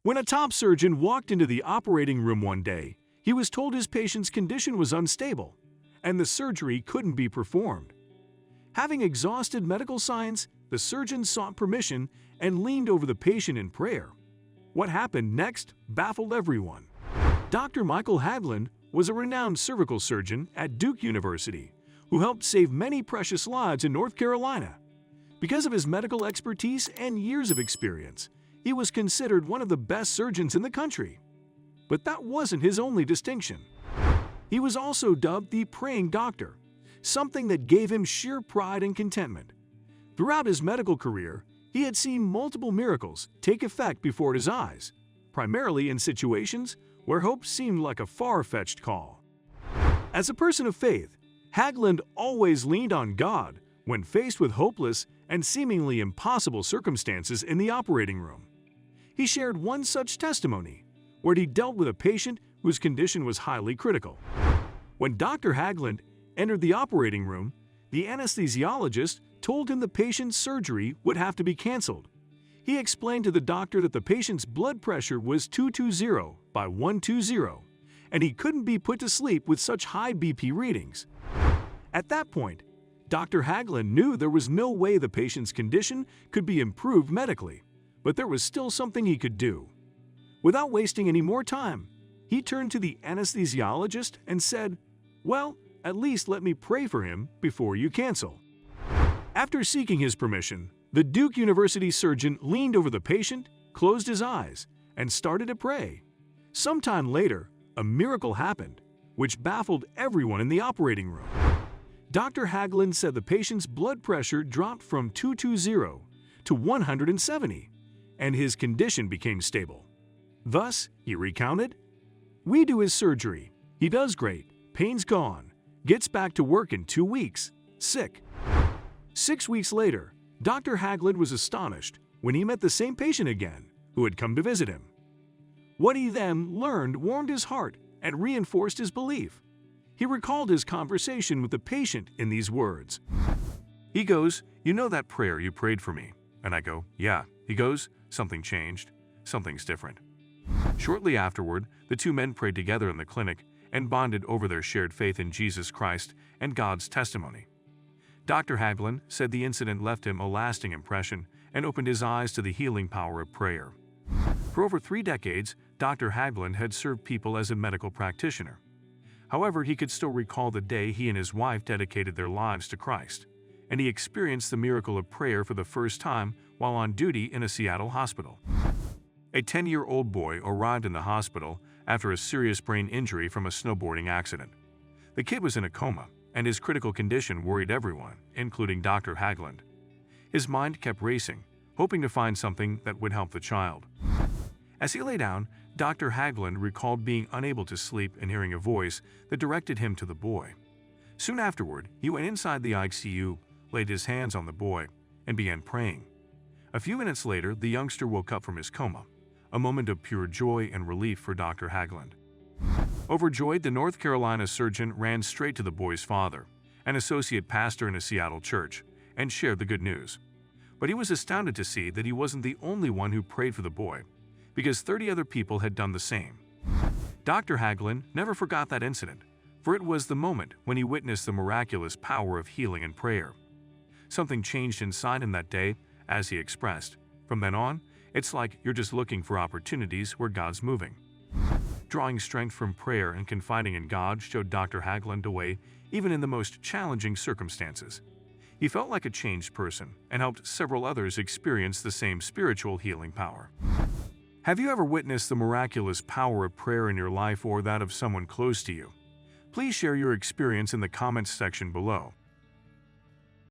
When a top surgeon walked into the operating room one day, he was told his patient's condition was unstable and the surgery couldn't be performed. Having exhausted medical science, the surgeon sought permission and leaned over the patient in prayer. What happened next baffled everyone. Dr. Michael Haglund was a renowned cervical surgeon at Duke University who helped save many precious lives in North Carolina. Because of his medical expertise and years of experience, he was considered one of the best surgeons in the country. But that wasn't his only distinction. He was also dubbed the praying doctor, something that gave him sheer pride and contentment. Throughout his medical career, he had seen multiple miracles take effect before his eyes, primarily in situations where hope seemed like a far-fetched call. As a person of faith, Haglund always leaned on God when faced with hopeless and seemingly impossible circumstances in the operating room. He shared one such testimony, where he dealt with a patient whose condition was highly critical. When Dr. Haglund entered the operating room, the anesthesiologist told him the patient's surgery would have to be canceled. He explained to the doctor that the patient's blood pressure was 220 by 120, and he couldn't be put to sleep with such high BP readings. At that point, Dr. Haglund knew there was no way the patient's condition could be improved medically, but there was still something he could do. Without wasting any more time, he turned to the anesthesiologist and said, "Well, at least let me pray for him before you cancel." After seeking his permission, the Duke University surgeon leaned over the patient, closed his eyes, and started to pray. Sometime later, a miracle happened, which baffled everyone in the operating room. Dr. Haglund said the patient's blood pressure dropped from 220 to 170, and his condition became stable. Thus, he recounted, "We do his surgery. He does great. Pain's gone. Gets back to work in 2 weeks. Sick." 6 weeks later, Dr. Haglund was astonished when he met the same patient again who had come to visit him. What he then learned warmed his heart and reinforced his belief. He recalled his conversation with the patient in these words. He goes, "You know that prayer you prayed for me?" And I go, "Yeah." He goes, "Something changed. Something's different." Shortly afterward, the two men prayed together in the clinic and bonded over their shared faith in Jesus Christ and God's testimony. Dr. Haglund said the incident left him a lasting impression and opened his eyes to the healing power of prayer. For over 3 decades, Dr. Haglund had served people as a medical practitioner. However, he could still recall the day he and his wife dedicated their lives to Christ, and he experienced the miracle of prayer for the first time while on duty in a Seattle hospital. A 10-year-old boy arrived in the hospital after a serious brain injury from a snowboarding accident. The kid was in a coma, and his critical condition worried everyone, including Dr. Haglund. His mind kept racing, hoping to find something that would help the child. As he lay down, Dr. Haglund recalled being unable to sleep and hearing a voice that directed him to the boy. Soon afterward, he went inside the ICU, laid his hands on the boy, and began praying. A few minutes later, the youngster woke up from his coma, a moment of pure joy and relief for Dr. Haglund. Overjoyed, the North Carolina surgeon ran straight to the boy's father, an associate pastor in a Seattle church, and shared the good news. But he was astounded to see that he wasn't the only one who prayed for the boy, because 30 other people had done the same. Dr. Haglund never forgot that incident, for it was the moment when he witnessed the miraculous power of healing and prayer. Something changed inside him that day, as he expressed. From then on, it's like you're just looking for opportunities where God's moving. Drawing strength from prayer and confiding in God showed Dr. Haglund a way even in the most challenging circumstances. He felt like a changed person and helped several others experience the same spiritual healing power. Have you ever witnessed the miraculous power of prayer in your life or that of someone close to you? Please share your experience in the comments section below.